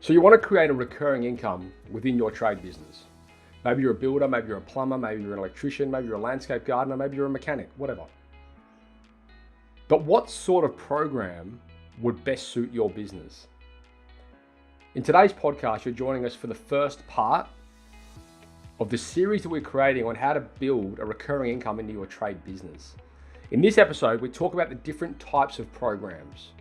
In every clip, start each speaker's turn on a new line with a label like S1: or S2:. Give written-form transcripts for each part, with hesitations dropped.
S1: So you want to create a recurring income within your trade business. Maybe you're a builder, maybe you're a plumber, maybe you're an electrician, maybe you're a landscape gardener, maybe you're a mechanic, whatever. But what sort of program would best suit your business? In today's podcast, you're joining us for the first part of the series that we're creating on how to build a recurring income into your trade business. In this episode, we talk about the different types of programs.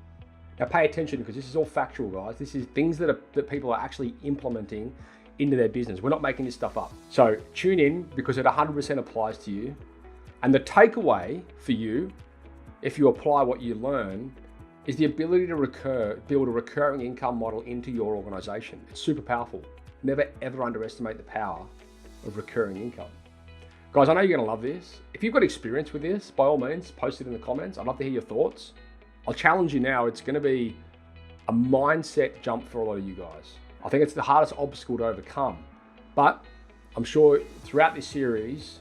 S1: Now pay attention because this is all factual, guys. This is things that people are actually implementing into their business. We're not making this stuff up. So tune in because it 100% applies to you. And the takeaway for you, if you apply what you learn, is the ability to build a recurring income model into your organization. It's super powerful. Never ever underestimate the power of recurring income. Guys, I know you're gonna love this. If you've got experience with this, by all means, post it in the comments. I'd love to hear your thoughts. I'll challenge you now. It's gonna be a mindset jump for a lot of you guys. I think it's the hardest obstacle to overcome. But I'm sure throughout this series,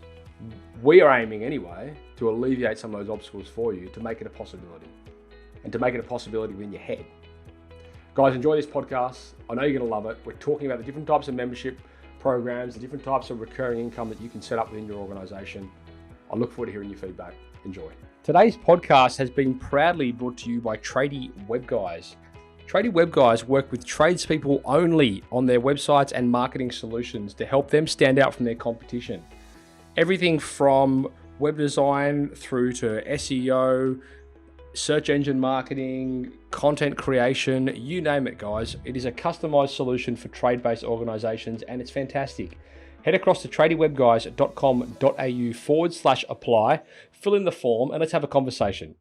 S1: we are aiming anyway to alleviate some of those obstacles for you to make it a possibility. And to make it a possibility within your head. Guys, enjoy this podcast. I know you're gonna love it. We're talking about the different types of membership programs, the different types of recurring income that you can set up within your organization. I look forward to hearing your feedback. Enjoy. Today's podcast has been proudly brought to you by Tradie Web Guys. Tradie Web Guys work with tradespeople only on their websites and marketing solutions to help them stand out from their competition. Everything from web design through to SEO, search engine marketing, content creation, you name it, guys. It is a customized solution for trade-based organizations and it's fantastic. Head across to tradiewebguys.com.au/apply, fill in the form and let's have a conversation.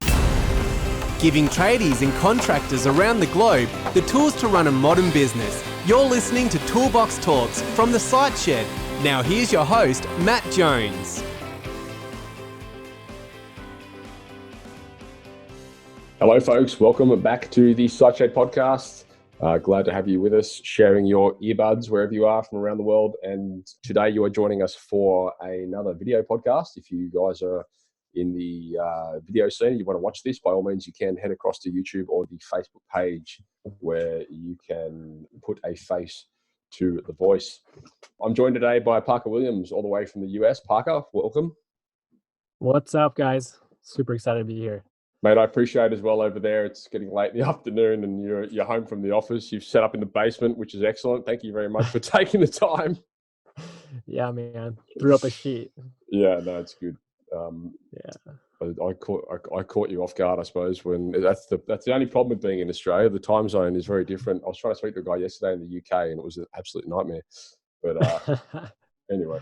S2: Giving tradies and contractors around the globe the tools to run a modern business. You're listening to Toolbox Talks from the Site Shed. Now here's your host, Matt Jones.
S1: Hello, folks. Welcome back to the Site Shed podcast. Glad to have you with us, sharing your earbuds wherever you are from around the world. And today you are joining us for another video podcast. If you guys are in the video scene, you want to watch this, by all means, you can head across to YouTube or the Facebook page where you can put a face to the voice. I'm joined today by Parker Willams, all the way from the US. Parker, welcome.
S3: What's up, guys? Super excited to be here.
S1: Mate, I appreciate as well over there. It's getting late in the afternoon and you're home from the office. You've set up in the basement, which is excellent. Thank you very much for taking the time.
S3: Yeah, man. Threw up a sheet.
S1: Yeah, no, it's good.
S3: Yeah.
S1: I caught you off guard, I suppose, when that's the only problem with being in Australia. The time zone is very different. I was trying to speak to a guy yesterday in the UK and it was an absolute nightmare. But anyway,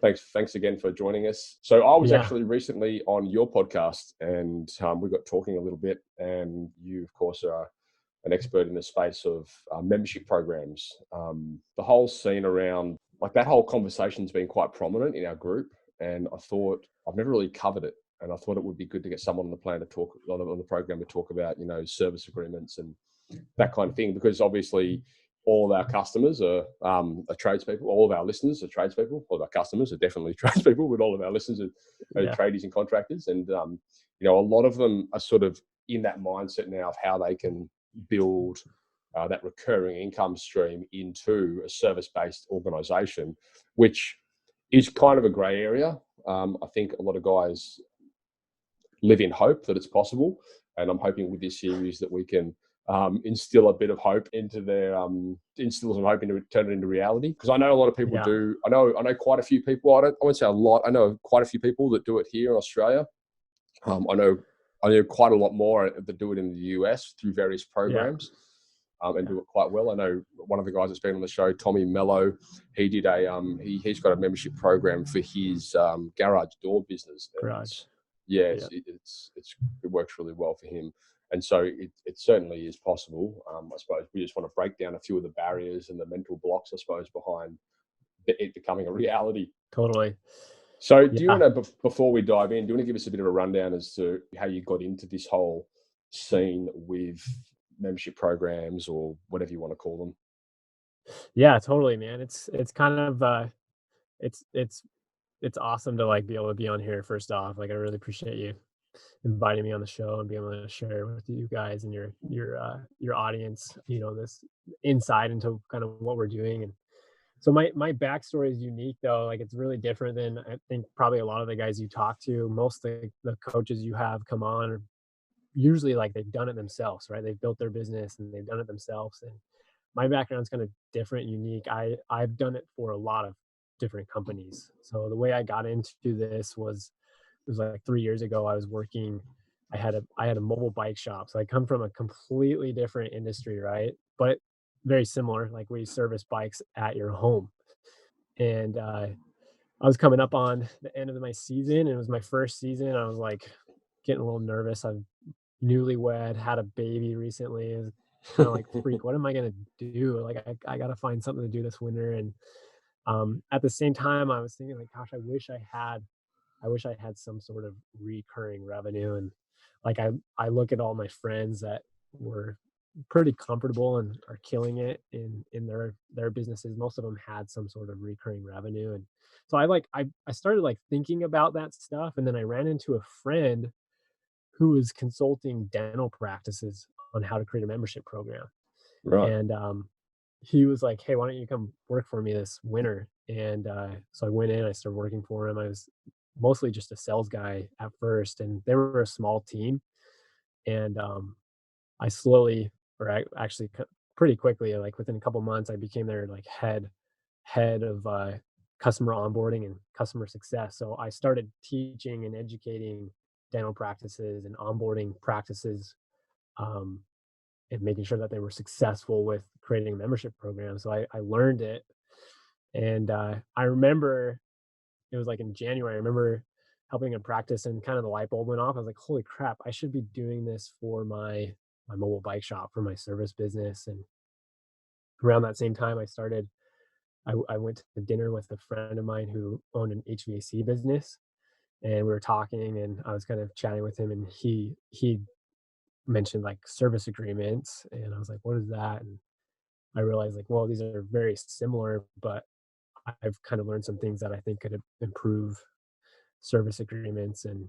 S1: thanks again for joining us. So I was actually recently on your podcast and we got talking a little bit, and you, of course, are an expert in the space of membership programs. The whole scene around, like, that whole conversation's been quite prominent in our group, and I thought I've never really covered it, and I thought it would be good to get someone on the plan to talk on the program to talk about, service agreements and that kind of thing, because obviously all of our customers are tradespeople. All of our listeners are tradespeople. All of our customers are definitely tradespeople, but all of our listeners are tradies and contractors. And, a lot of them are sort of in that mindset now of how they can build that recurring income stream into a service-based organization, which is kind of a gray area. I think a lot of guys live in hope that it's possible. And I'm hoping with this series that we can instill a bit of hope into their instill some hope into turn it into reality, because I know a lot of people do. I know quite a few people. I won't say a lot. I know quite a few people that do it here in Australia. I know quite a lot more that do it in the US through various programs and do it quite well. I know one of the guys that's been on the show, Tommy Mello. He did he's got a membership program for his garage door business. It works really well for him. And so it certainly is possible. I suppose we just want to break down a few of the barriers and the mental blocks, I suppose, behind it becoming a reality.
S3: Totally.
S1: So do you want to, before we dive in, do you want to give us a bit of a rundown as to how you got into this whole scene with membership programs, or whatever you want to call them?
S3: Yeah, totally, man. It's kind of it's awesome to be able to be on here. First off, I really appreciate you inviting me on the show and being able to share with you guys and your audience, this insight into kind of what we're doing. And so my backstory is unique though. Like it's really different than I think probably a lot of the guys you talk to. Most of the coaches you have come on are usually like they've done it themselves, right? They've built their business and they've done it themselves. And my background's kind of different, unique. I've done it for a lot of different companies. So the way I got into this was it was like 3 years ago. I was working. I had a mobile bike shop. So I come from a completely different industry, right? But very similar. Like we service bikes at your home. And I was coming up on the end of my season. And it was my first season. I was like getting a little nervous. I'm newlywed, had a baby recently. Is kind of like freak. What am I gonna do? Like I gotta find something to do this winter. And at the same time, I was thinking like, gosh, I wish I had some sort of recurring revenue. And like I look at all my friends that were pretty comfortable and are killing it in their businesses. Most of them had some sort of recurring revenue. And so I started like thinking about that stuff. And then I ran into a friend who was consulting dental practices on how to create a membership program.
S1: Right.
S3: And he was like, "Hey, why don't you come work for me this winter?" And so I went in, I started working for him. I was mostly just a sales guy at first, and they were a small team. And I slowly, or I actually pretty quickly, like within a couple months, I became their like head of customer onboarding and customer success. So I started teaching and educating dental practices and onboarding practices, um, and making sure that they were successful with creating a membership program. So I learned it. And I remember it was like in January, I remember helping a practice and kind of the light bulb went off. I was like, holy crap, I should be doing this for my mobile bike shop, for my service business. And around that same time I went to dinner with a friend of mine who owned an HVAC business, and we were talking and I was kind of chatting with him, and he mentioned like service agreements, and I was like, what is that? And I realized like, well, these are very similar, but I've kind of learned some things that I think could improve service agreements. And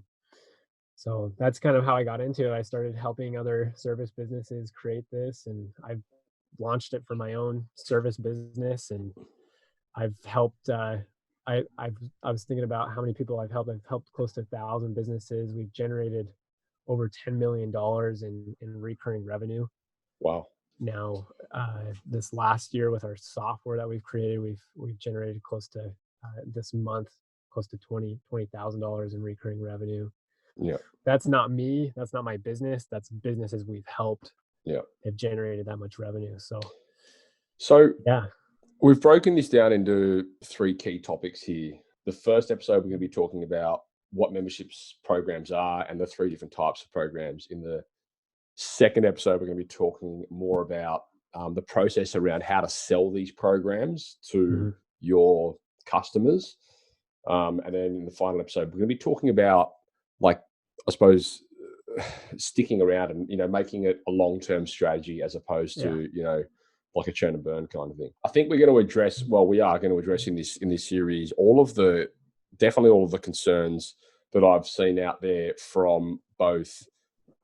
S3: so that's kind of how I got into it. I started helping other service businesses create this, and I've launched it for my own service business. And I've helped I was thinking about how many people I've helped. I've helped close to 1,000 businesses. We've generated over $10 million in recurring revenue.
S1: Wow.
S3: Now, this last year with our software that we've created, we've generated close to this month close to $20,000 in recurring revenue.
S1: Yeah.
S3: That's not me. That's not my business. That's businesses we've helped.
S1: Yeah.
S3: Have generated that much revenue. So yeah.
S1: We've broken this down into 3 key topics here. The first episode, we're going to be talking about what memberships programs are and the 3 different types of programs. In the second episode, we're going to be talking more about the process around how to sell these programs to your customers. And then in the final episode, we're going to be talking about, like, I suppose, sticking around and, making it a long-term strategy as opposed to, like a churn and burn kind of thing. I think we are going to address in this series definitely all of the concerns that I've seen out there from both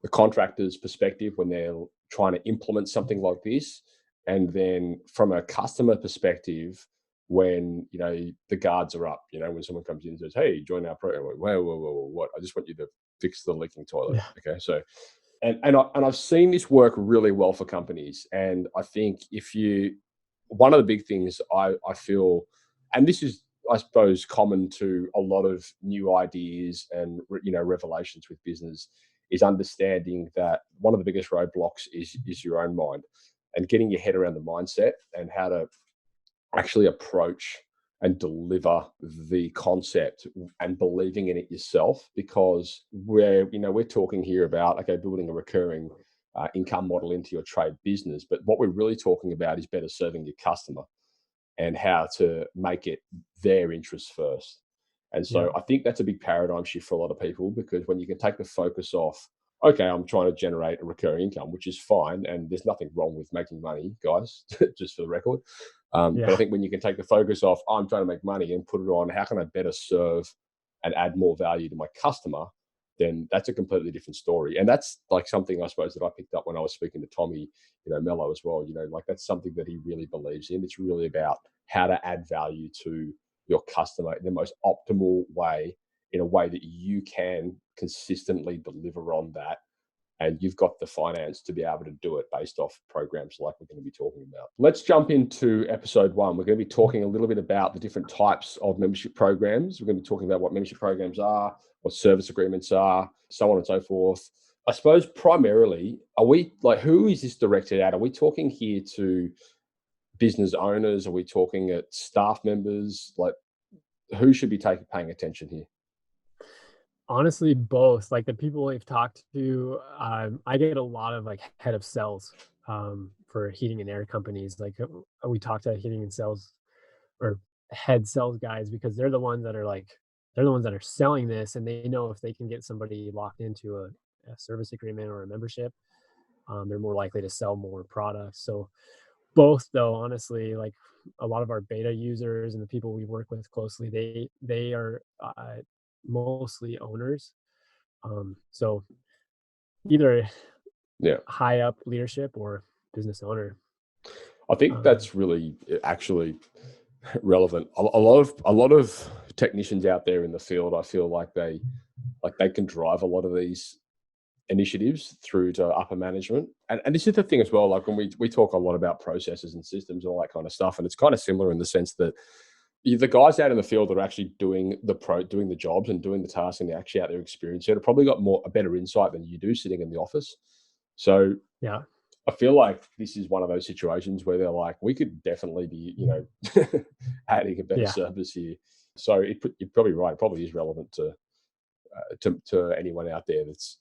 S1: the contractor's perspective when they're trying to implement something like this, and then from a customer perspective when the guards are up. When someone comes in and says, "Hey, join our program," like, whoa, what? I just want you to fix the leaking toilet.
S3: Yeah.
S1: Okay, so. And I've seen this work really well for companies. And I think one of the big things I feel, and this is, I suppose, common to a lot of new ideas and, revelations with business, is understanding that one of the biggest roadblocks is your own mind, and getting your head around the mindset and how to actually approach and deliver the concept and believing in it yourself. Because we're talking here about, building a recurring income model into your trade business. But what we're really talking about is better serving your customer and how to make it their interests first. And so I think that's a big paradigm shift for a lot of people, because when you can take the focus off, okay, I'm trying to generate a recurring income, which is fine. And there's nothing wrong with making money, guys, just for the record. But I think when you can take the focus off, I'm trying to make money, and put it on, how can I better serve and add more value to my customer? then that's a completely different story. And that's like something I suppose that I picked up when I was speaking to Tommy, Mello as well. Like that's something that he really believes in. It's really about how to add value to your customer in the most optimal way, in a way that you can consistently deliver on that. And you've got the finance to be able to do it based off programs like we're going to be talking about. Let's jump into episode 1. We're going to be talking a little bit about the different types of membership programs. We're going to be talking about what membership programs are, what service agreements are, so on and so forth. I suppose primarily, who is this directed at? Are we talking here to business owners? Are we talking at staff members? Like, who should be paying attention here?
S3: Honestly, both. Like the people we've talked to, I get a lot of like head of sales for heating and air companies. Like we talk to heating and sales or head sales guys because they're the ones that are selling this, and they know if they can get somebody locked into a service agreement or a membership, they're more likely to sell more products. So both, though, honestly, like a lot of our beta users and the people we work with closely, they are mostly owners. So either high up leadership or business owner.
S1: I think that's really actually relevant. A lot of technicians out there in the field, I feel like they can drive a lot of these initiatives through to upper management. And this is the thing as well, like when we talk a lot about processes and systems and all that kind of stuff, and it's kind of similar in the sense that the guys out in the field that are actually doing the jobs and doing the tasks and they're actually out there experiencing it have probably got a better insight than you do sitting in the office. So
S3: yeah,
S1: I feel like this is one of those situations where they're like, we could definitely be, adding a better service here. So you're probably right. It probably is relevant to anyone out there that's,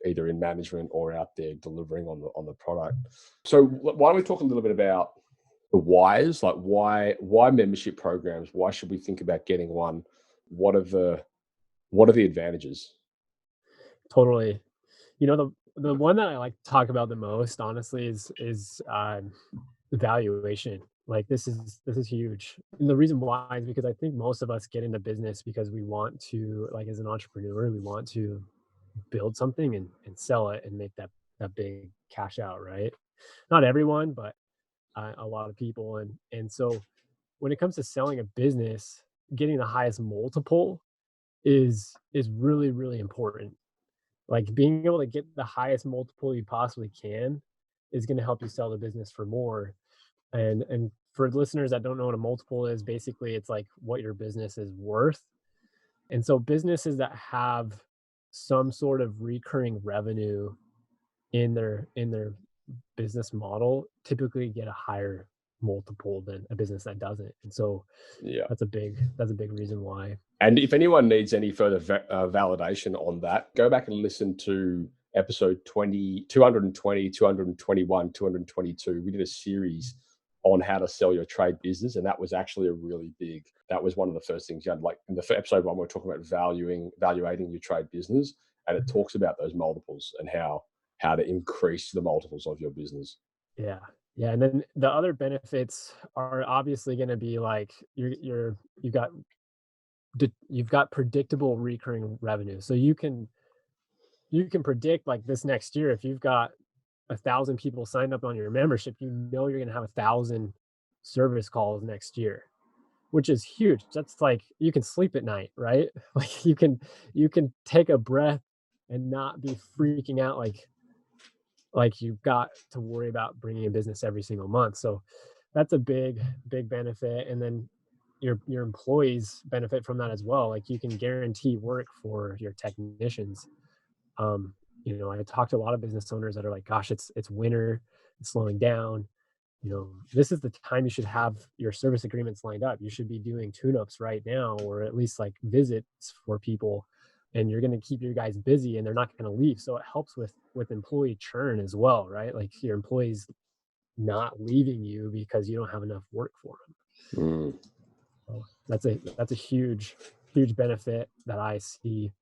S1: either in management or out there delivering on the product. So why don't we talk a little bit about the whys, like why membership programs? Why should we think about getting one? What are the advantages?
S3: Totally. The one that I like to talk about the most, honestly, is valuation. Like this is huge. And the reason why is because I think most of us get into business because we want to, like as an entrepreneur, we want to build something and sell it and make that big cash out, right? Not everyone, but a lot of people. And so when it comes to selling a business, getting the highest multiple is really, really important. Like being able to get the highest multiple you possibly can is going to help you sell the business for more. And for listeners that don't know what a multiple is, basically it's like what your business is worth. And so businesses that have some sort of recurring revenue in their business model typically get a higher multiple than a business that doesn't. And so that's a big reason why.
S1: And if anyone needs any further validation on that, go back and listen to episode 220, 221, 222. We did a series on how to sell your trade business. And that was actually that was one of the first things you had. Like in the episode 1, we're talking about evaluating your trade business. And it talks about those multiples and how to increase the multiples of your business.
S3: Yeah. And then the other benefits are obviously going to be like you've got predictable recurring revenue. So you can predict like this next year, if you've got 1,000 people signed up on your membership, you're going to have 1,000 service calls next year, which is huge. That's like you can sleep at night, right? Like you can take a breath and not be freaking out like you've got to worry about bringing in business every single month. So that's a big benefit. And then your employees benefit from that as well. Like you can guarantee work for your technicians. I talk to a lot of business owners that are like, gosh, it's winter, it's slowing down. This is the time you should have your service agreements lined up. You should be doing tune-ups right now, or at least like visits for people, and you're going to keep your guys busy and they're not going to leave. So it helps with employee churn as well, right? Like your employees not leaving you because you don't have enough work for them. So that's a huge benefit that I see.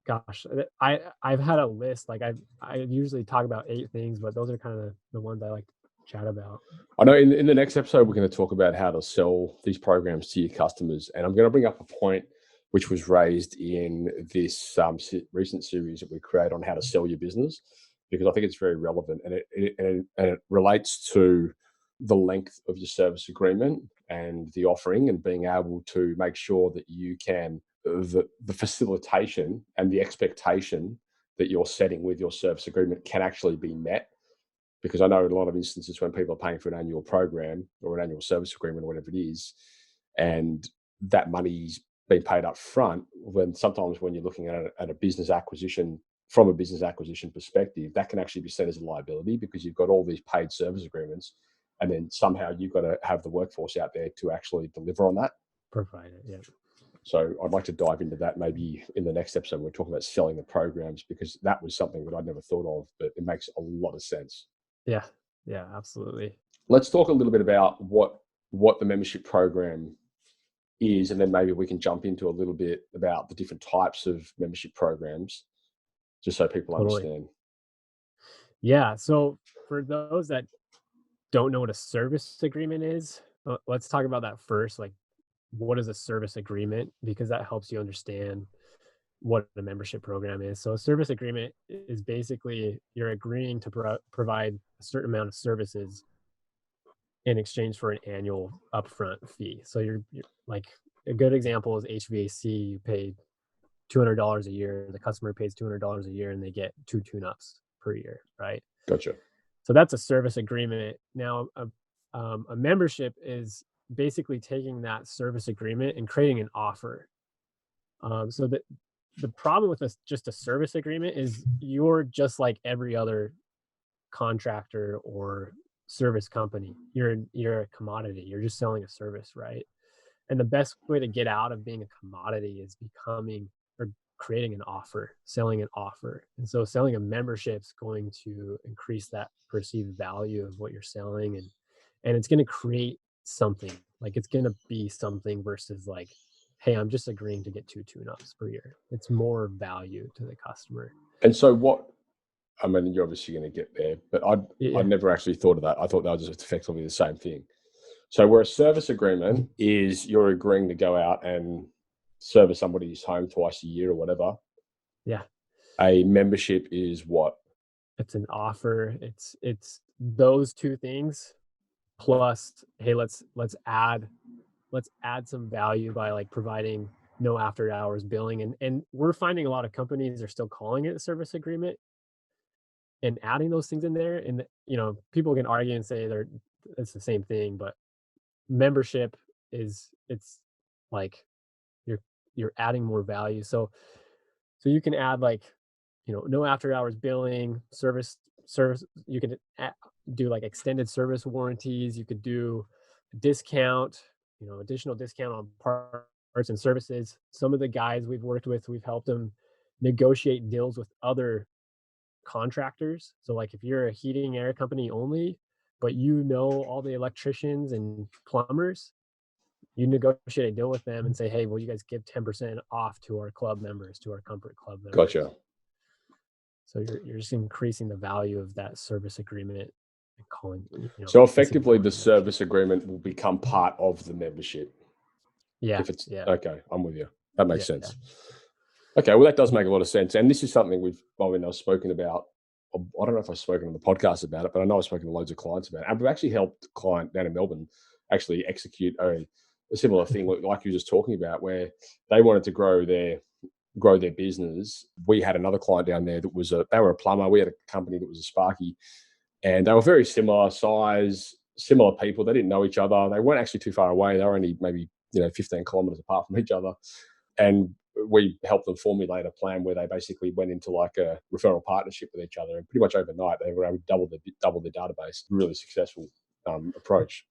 S3: Gosh, I've had a list. Like I usually talk about 8 things, but those are kind of the ones I like to chat about.
S1: I know in the next episode, we're going to talk about how to sell these programs to your customers. And I'm going to bring up a point which was raised in this recent series that we create on how to sell your business, because I think it's very relevant, and it relates to the length of your service agreement and the offering, and being able to make sure that you can the facilitation and the expectation that you're setting with your service agreement can actually be met. Because I know in a lot of instances when people are paying for an annual program or an annual service agreement or whatever it is, and that money's been paid up front, when sometimes when you're looking at a business acquisition, from a business acquisition perspective, that can actually be seen as a liability, because you've got all these paid service agreements, and then somehow you've got to have the workforce out there to actually deliver on that.
S3: Provide it, yeah.
S1: So I'd like to dive into that maybe in the next episode. We're talking about selling the programs, because that was something that I'd never thought of, but it makes a lot of sense.
S3: Yeah, absolutely.
S1: Let's talk a little bit about what the membership program is, and then maybe we can jump into a little bit about the different types of membership programs, just so people understand.
S3: Yeah, so for those that don't know what a service agreement is, let's talk about that first. Like, what is a service agreement? Because that helps you understand what a membership program is. So a service agreement is basically you're agreeing to provide a certain amount of services in exchange for an annual upfront fee. So you're like, a good example is HVAC. You pay $200 a year. The customer pays $200 a year, and they get 2 tune-ups per year, right?
S1: Gotcha.
S3: So that's a service agreement. Now, a membership is basically taking that service agreement and creating an offer. So the problem with just a service agreement is you're just like every other contractor or service company. You're a commodity. You're just selling a service, right? And the best way to get out of being a commodity is becoming or creating an offer, selling an offer. And so selling a membership is going to increase that perceived value of what you're selling, and it's going to create something. Like, it's going to be something versus like, hey, I'm just agreeing to get 2 tune-ups per year. It's more value to the customer.
S1: And so I mean, you're obviously going to get there, but I never actually thought of that. I thought that was just effectively the same thing. So where a service agreement is, you're agreeing to go out and service somebody's home twice a year or whatever.
S3: Yeah.
S1: A membership is what?
S3: It's an offer. It's those two things plus, hey, let's add some value by like providing no after hours billing. And we're finding a lot of companies are still calling it a service agreement and adding those things in there. And, people can argue and say it's the same thing, but membership it's like you're adding more value. So you can add like, no after hours billing, service. You can do like extended service warranties. You could do a discount, additional discount on parts and services. Some of the guys we've worked with, we've helped them negotiate deals with other contractors. So like, if you're a heating air company only, but all the electricians and plumbers, you negotiate a deal with them and say, hey, will you guys give 10% off to our club members, to our Comfort Club members?
S1: Gotcha.
S3: So you're just increasing the value of that service agreement and calling.
S1: So effectively, the service agreement will become part of the membership.
S3: Yeah.
S1: Okay, I'm with you. That makes sense. Yeah. Okay, well, that does make a lot of sense. And this is something I've spoken about. I don't know if I've spoken on the podcast about it, but I know I've spoken to loads of clients about it. And we've actually helped a client down in Melbourne actually execute a similar thing like you were just talking about, where they wanted to grow their business. We had another client down there that they were a plumber. We had a company that was a Sparky, and they were very similar size, similar people. They didn't know each other. They weren't actually too far away. They were only maybe 15 kilometers apart from each other. And we helped them formulate a plan where they basically went into like a referral partnership with each other, and pretty much overnight they were able to double their database. Really successful approach.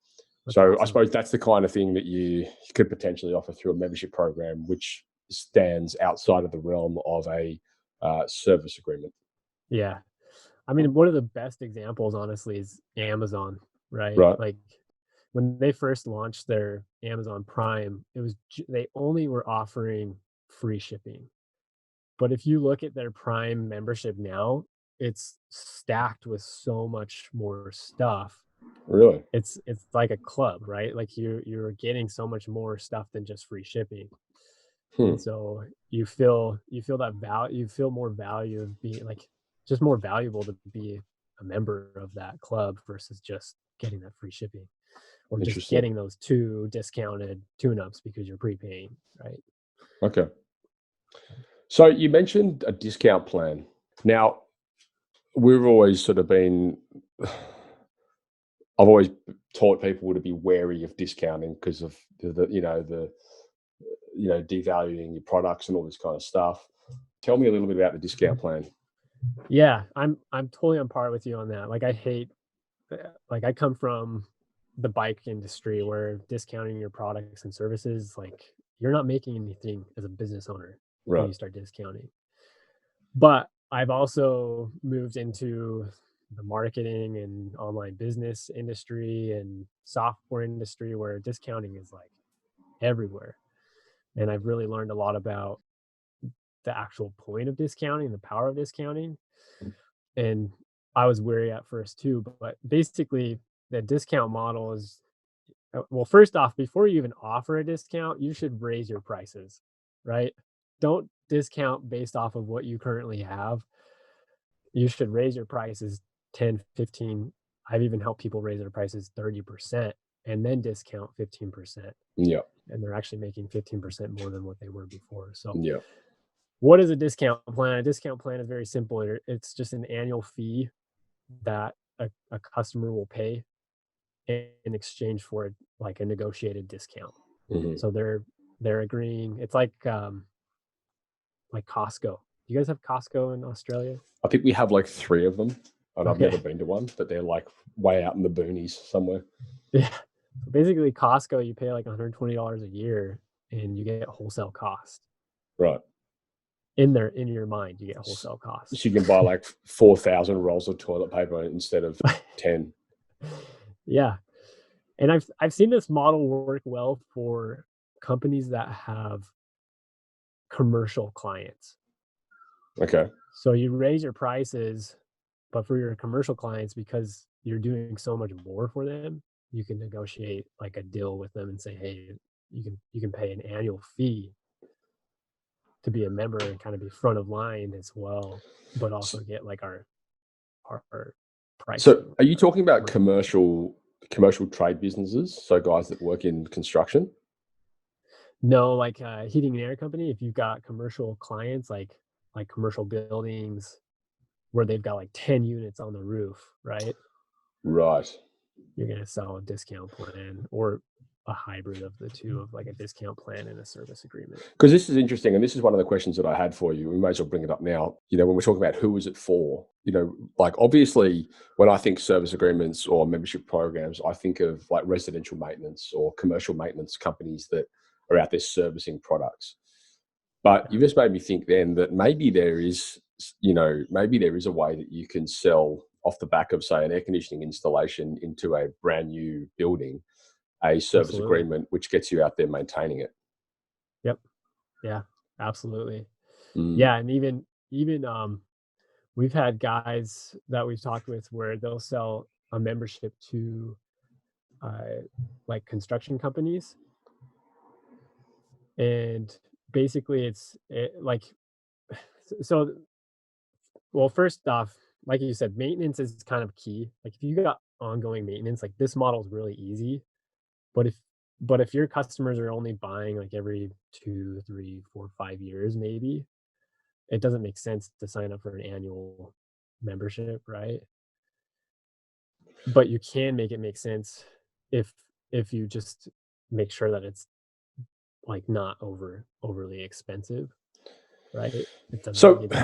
S1: That's awesome. I suppose that's the kind of thing that you could potentially offer through a membership program, which stands outside of the realm of a service agreement.
S3: Yeah. I mean, one of the best examples, honestly, is Amazon, right? Like, when they first launched their Amazon Prime, they only were offering free shipping. But if you look at their Prime membership now, it's stacked with so much more stuff.
S1: Really?
S3: It's like a club, right? Like, you're getting so much more stuff than just free shipping. And so you feel that value, you feel more value of being like just more valuable to be a member of that club versus just getting that free shipping or just
S1: Interesting.
S3: getting those 2 discounted tune-ups because you're prepaying, right?
S1: Okay. So you mentioned a discount plan. Now, we've always sort of been, I've always taught people to be wary of discounting because of devaluing your products and all this kind of stuff. Tell me a little bit about the discount plan.
S3: Yeah, I'm totally on par with you on that. Like I hate, like I come from the bike industry where discounting your products and services, like you're not making anything as a business owner when
S1: Right.
S3: you start discounting. But I've also moved into the marketing and online business industry and software industry where discounting is like everywhere. And I've really learned a lot about the actual point of discounting, the power of discounting. And I was wary at first too, but basically the discount model is well, first off, before you even offer a discount, you should raise your prices, right? Don't discount based off of what you currently have. You should raise your prices 10, 15. I've even helped people raise their prices 30% and then discount 15%.
S1: Yeah.
S3: And they're actually making 15% more than what they were before. So
S1: Yeah.
S3: what is a discount plan? A discount plan is very simple. It's just an annual fee that a customer will pay in exchange for like a negotiated discount.
S1: Mm-hmm.
S3: So they're agreeing. It's like Costco. You guys have Costco in Australia?
S1: I think we have like 3 of them, and I've
S3: Okay.
S1: never been to one, but they're like way out in the boonies somewhere.
S3: Yeah. So basically, Costco, you pay like $120 a year, and you get wholesale cost.
S1: Right.
S3: In your mind, you get wholesale cost.
S1: So you can buy like 4,000 rolls of toilet paper instead of 10.
S3: Yeah. And I've seen this model work well for companies that have commercial clients.
S1: Okay.
S3: So you raise your prices, but for your commercial clients, because you're doing so much more for them, you can negotiate like a deal with them and say, hey, you can pay an annual fee to be a member and kind of be front of line as well, but also get like our price.
S1: So are you talking about commercial trade businesses? So guys that work in construction?
S3: No, like heating and air company, if you've got commercial clients like commercial buildings where they've got like 10 units on the roof, right?
S1: Right.
S3: You're going to sell a discount plan or a hybrid of the two, of like a discount plan and a service agreement.
S1: Because this is interesting, and this is one of the questions that I had for you. We may as well bring it up now. When we're talking about who is it for, like obviously when I think service agreements or membership programs, I think of like residential maintenance or commercial maintenance companies that are out there servicing products. But you just made me think then that maybe there is a way that you can sell off the back of, say, an air conditioning installation into a brand new building, a service
S3: Absolutely.
S1: agreement, which gets you out there maintaining it.
S3: Yep. Yeah, absolutely. Yeah. And even we've had guys that we've talked with where they'll sell a membership to like construction companies. And basically well, first off, like you said, maintenance is kind of key. Like if you got ongoing maintenance, like this model is really easy. But if your customers are only buying like every 2, 3, 4, 5 years, maybe it doesn't make sense to sign up for an annual membership, right? But you can make it make sense if you just make sure that it's like not overly expensive, right? It doesn't
S1: So,
S3: give you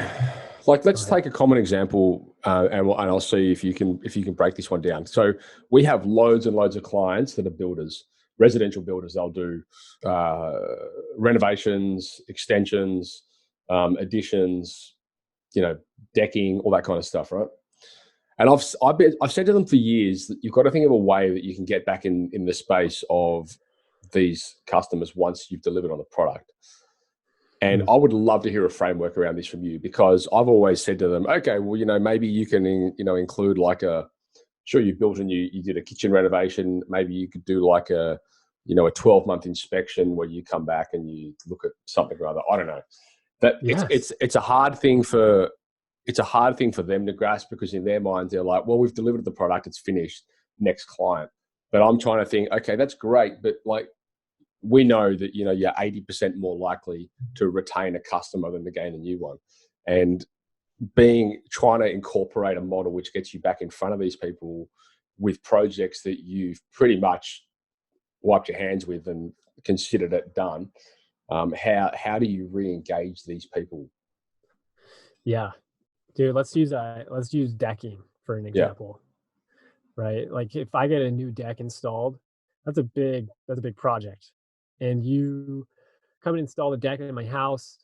S1: like, let's take a common example, and I'll see if you can break this one down. So, we have loads and loads of clients that are builders, residential builders. They'll do renovations, extensions, additions, decking, all that kind of stuff, right? And I've said to them for years that you've got to think of a way that you can get back in the space of these customers once you've delivered on the product. And I would love to hear a framework around this from you, because I've always said to them, okay, well, maybe you can, include like you built and you did a kitchen renovation. Maybe you could do like a you know, a 12-month inspection where you come back and you look at something or other. I don't know. That
S3: Yes.
S1: it's a hard thing for them to grasp, because in their minds they're like, well, we've delivered the product, it's finished, next client. But I'm trying to think, okay, that's great, but like, we know that, you know, you're 80% more likely to retain a customer than to gain a new one. And trying to incorporate a model which gets you back in front of these people with projects that you've pretty much wiped your hands with and considered it done. How do you re-engage these people?
S3: Yeah, dude, let's use decking for an
S1: Yeah.
S3: example, right? Like if I get a new deck installed, that's a big project. And you come and install the deck in my house.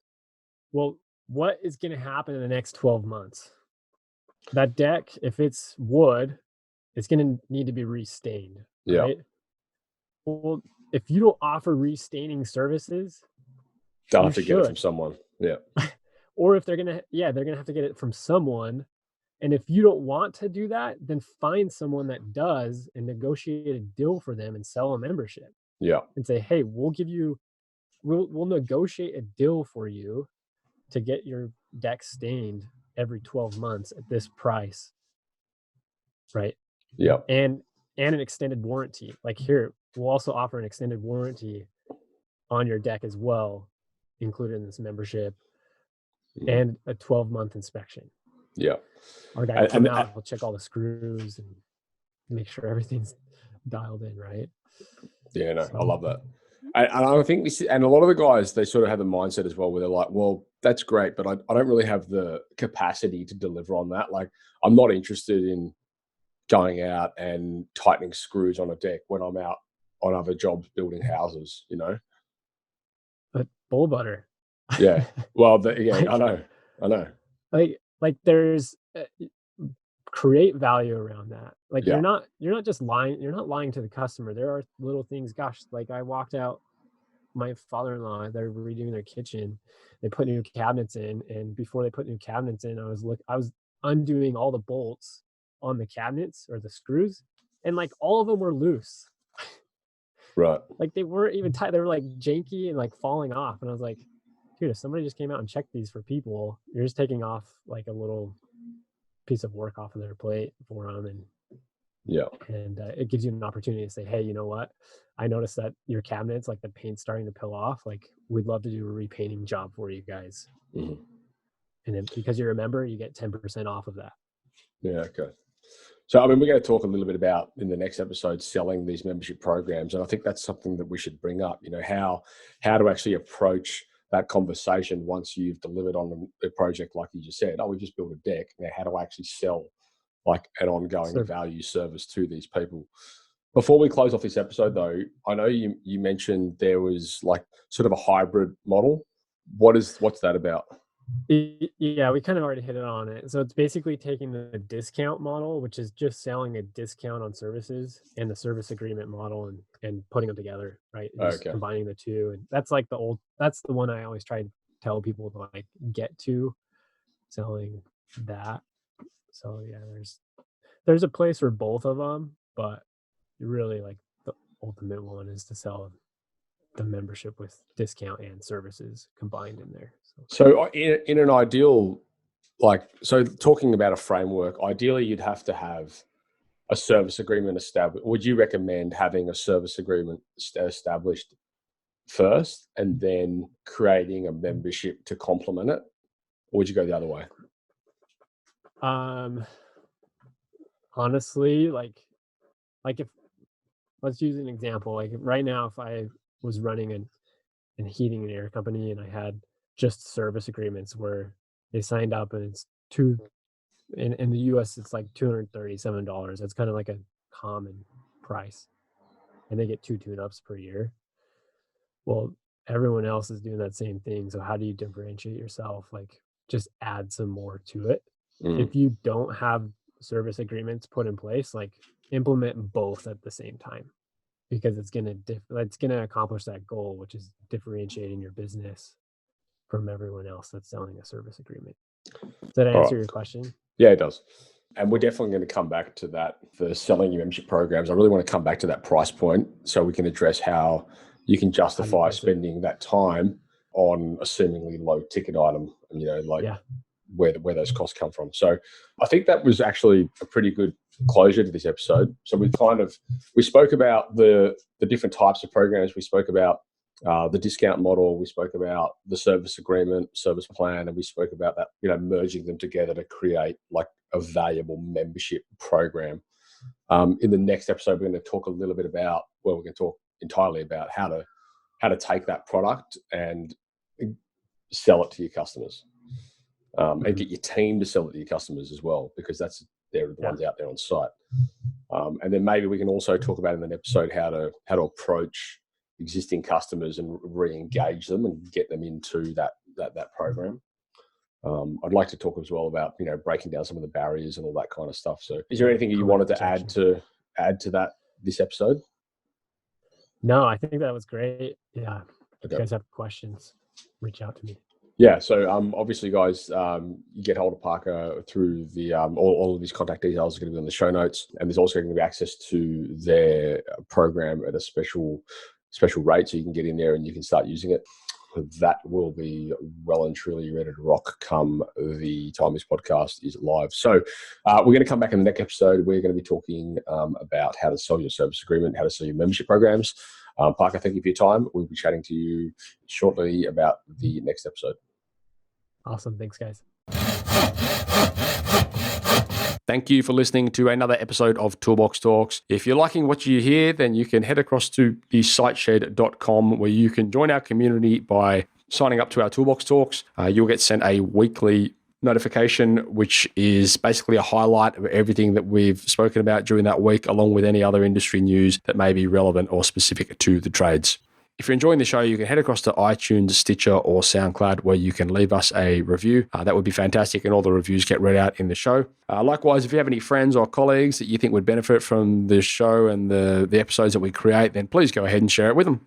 S3: Well, what is going to happen in the next 12 months? That deck, if it's wood, it's going to need to be restained,
S1: Yeah.
S3: right? Well, if you don't offer restaining services,
S1: They'll
S3: you
S1: have to get it from
S3: should.
S1: someone. Yeah.
S3: Or if they're going to, they're going to have to get it from someone. And if you don't want to do that, then find someone that does and negotiate a deal for them and sell a membership
S1: Yeah.
S3: and say, hey, we'll negotiate a deal for you to get your deck stained every 12 months at this price. Right.
S1: Yeah.
S3: And an extended warranty. Like here, we'll also offer an extended warranty on your deck as well, included in this membership, and a 12-month inspection.
S1: Yeah.
S3: Our guy will come out, he'll check all the screws and make sure everything's dialed in, right?
S1: Yeah, no, I love that. And I think and a lot of the guys, they sort of have the mindset as well, where they're like, well, that's great, but I don't really have the capacity to deliver on that. Like, I'm not interested in going out and tightening screws on a deck when I'm out on other jobs building houses, you know?
S3: But bull butter.
S1: Yeah. Well, yeah, I know.
S3: Like there's create value around that. Like
S1: Yeah.
S3: you're not just lying. You're not lying to the customer. There are little things. Gosh, like I walked out, my father-in-law, they're redoing their kitchen. They put new cabinets in, and before they put new cabinets in, I was undoing all the bolts on the cabinets or the screws, and like all of them were loose.
S1: Right.
S3: Like they weren't even tight. They were like janky and like falling off. And I was like, dude, if somebody just came out and checked these for people, you're just taking off like a little piece of work off of their plate for them. And it gives you an opportunity to say, hey, you know what? I noticed that your cabinets, like the paint's starting to peel off. Like we'd love to do a repainting job for you guys. Mm-hmm. And then because you're a member, you get 10% off of that.
S1: Yeah. Okay. So, I mean, we're going to talk a little bit about in the next episode selling these membership programs, and I think that's something that we should bring up. You know, how to actually approach that conversation once you've delivered on a project, like you just said. Oh, we just built a deck. Now, how do I actually sell like an ongoing value service to these people? Before we close off this episode, though, I know you mentioned there was like sort of a hybrid model. What's that about?
S3: Yeah, we kind of already hit it on it. So it's basically taking the discount model, which is just selling a discount on services, and the service agreement model and putting them together, right? Just combining the two. And that's like that's the one I always try to tell people to like get to, selling that. So yeah, there's a place for both of them, but really like the ultimate one is to sell the membership with discount and services combined in there.
S1: So in an ideal, talking about a framework, ideally you'd have to have a service agreement established. Would you recommend having a service agreement established first and then creating a membership to complement it? Or would you go the other way?
S3: Honestly, like if, let's use an example. Like right now, if I was running a heating and air company and I had just service agreements where they signed up and it's in the US, it's like $237. That's kind of like a common price. And they get 2 tune-ups per year. Well, everyone else is doing that same thing. So how do you differentiate yourself? Like just add some more to it. If you don't have service agreements put in place, like implement both at the same time, because it's gonna accomplish that goal, which is differentiating your business from everyone else that's selling a service agreement. Does that answer your question?
S1: Yeah, it does. And we're definitely going to come back to that for selling your membership programs. I really want to come back to that price point so we can address how you can justify spending that time on a seemingly low ticket item, where those costs come from. So I think that was actually a pretty good closure to this episode. So we spoke about the different types of programs. We spoke about the discount model. We spoke about the service agreement, service plan, and we spoke about that, merging them together to create like a valuable membership program. In the next episode, we're going to talk a little bit about, we're going to talk entirely about how to take that product and sell it to your customers, and get your team to sell it to your customers as well, because they're the ones out there on site. And then maybe we can also talk about in an episode how to approach existing customers and re-engage them and get them into that program. I'd like to talk as well about breaking down some of the barriers and all that kind of stuff. So, is there anything you wanted to add to that this episode?
S3: No, I think that was greght. Yeah. If you guys have questions, reach out to me.
S1: Yeah. So obviously, guys, you get hold of Parker through the all of these contact details are going to be on the show notes, and there's also going to be access to their program at a special rate, so you can get in there and you can start using it. That will be well and truly ready to rock come the time this podcast is live. So we're going to come back in the next episode. We're going to be talking about how to sell your service agreement, how to sell your membership programs. Parker, thank you for your time. We'll be chatting to you shortly about the next episode.
S3: Awesome. Thanks, guys.
S1: Thank you for listening to another episode of Toolbox Talks. If you're liking what you hear, then you can head across to thesiteshed.com, where you can join our community by signing up to our Toolbox Talks. You'll get sent a weekly notification, which is basically a highlight of everything that we've spoken about during that week, along with any other industry news that may be relevant or specific to the trades. If you're enjoying the show, you can head across to iTunes, Stitcher, or SoundCloud, where you can leave us a review. That would be fantastic, and all the reviews get read out in the show. Likewise, if you have any friends or colleagues that you think would benefit from this show and the episodes that we create, then please go ahead and share it with them.